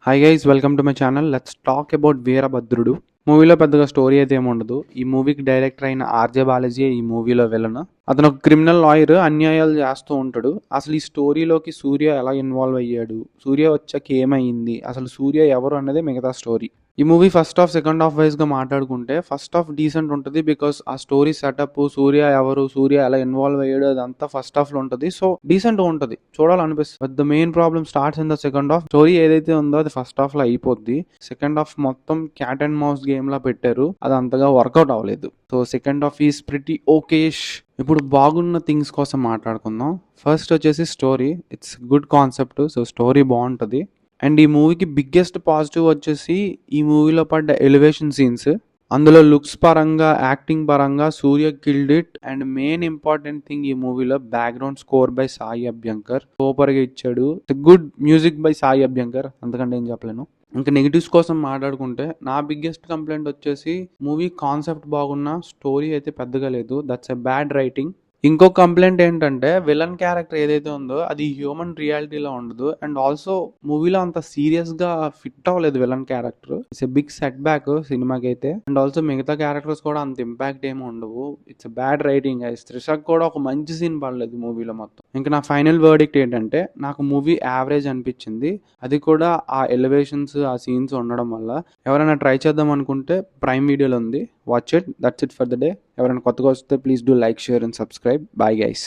Hi guys, welcome to my channel. Let's talk about Veerabhadrudu. మూవీలో పెద్దగా story అయితే ఏమి ఉండదు. ఈ మూవీకి డైరెక్టర్ అయిన ఆర్జే బాలాజీ ఈ మూవీలో విలన్. అతను ఒక క్రిమినల్ లాయర్, అన్యాయాలు చేస్తూ ఉంటాడు. అసలు ఈ స్టోరీలోకి సూర్య ఎలా ఇన్వాల్వ్ అయ్యాడు, సూర్య వచ్చాక ఏమైంది, అసలు సూర్య ఎవరు అనేది మిగతా స్టోరీ. ఈ movie first half second half wise గా మాట్లాడుకుంటే ఫస్ట్ హాఫ్ డీసెంట్ ఉంటుంది. బికాస్ ఆ స్టోరీ సెటప్, సూర్య ఎవరు, సూర్య ఎలా ఇన్వాల్వ్ అయ్యాడు, అదంతా ఫస్ట్ హాఫ్ లో ఉంటుంది. సో డీసెంట్ గా ఉంటుంది, చూడాలనిపిస్తుంది. But the main problem starts in the second half. Story ఏదైతే ఉందో అది ఫస్ట్ హాఫ్ లో అయిపోద్ది. సెకండ్ హాఫ్ మొత్తం క్యాట్ అండ్ మౌస్ గేమ్ లా పెట్టారు, అది అంతగా వర్కౌట్ అవ్వలేదు. So second half is pretty okayish. ఇప్పుడు బాగున్న థింగ్స్ కోసం మాట్లాడుకుందాం. ఫస్ట్ వచ్చేసి story. It's good concept, so story బాగుంటుంది. అండ్ ఈ మూవీకి బిగ్గెస్ట్ పాజిటివ్ వచ్చేసి ఈ మూవీలో పడ్డ ఎలివేషన్ సీన్స్. అందులో లుక్స్ పరంగా, యాక్టింగ్ పరంగా సూర్య killed it. And main important thing, ఈ మూవీలో background score by Sai Abhyankar super గా ఇచ్చాడు. Good music by Sai Abhyankar, అంతకంటే ఏం చెప్పలేను. ఇంకా నెగిటివ్స్ కోసం మాట్లాడుకుంటే నా బిగ్గెస్ట్ కంప్లైంట్ వచ్చేసి మూవీ కాన్సెప్ట్ బాగున్నా స్టోరీ అయితే పెద్దగా లేదు. That's a bad writing. ఇంకో కంప్లైంట్ ఏంటంటే విలన్ క్యారెక్టర్ ఏదైతే ఉందో అది హ్యూమన్ రియాలిటీలో ఉండదు. అండ్ ఆల్సో మూవీలో అంత సీరియస్ గా ఫిట్ అవ్వలేదు villain character. It's a big setback సినిమాకి అయితే. అండ్ ఆల్సో మిగతా క్యారెక్టర్స్ కూడా అంత ఇంపాక్ట్ ఏమి ఉండవు. It's bad writing. త్రిషక్ కూడా ఒక మంచి సీన్ పడలేదు మూవీలో మొత్తం. ఇంకా నా ఫైనల్ వర్డిక్ట్ ఏంటంటే నాకు మూవీ యావరేజ్ అనిపించింది. అది కూడా ఆ ఎలివేషన్స్, ఆ సీన్స్ ఉండడం వల్ల. ఎవరైనా ట్రై చేద్దాం అనుకుంటే ప్రైమ్ వీడియోలో ఉంది, watch it. That's it for the day. ఎవరైనా కొత్తగా వస్తే please do like, share and subscribe. Bye guys.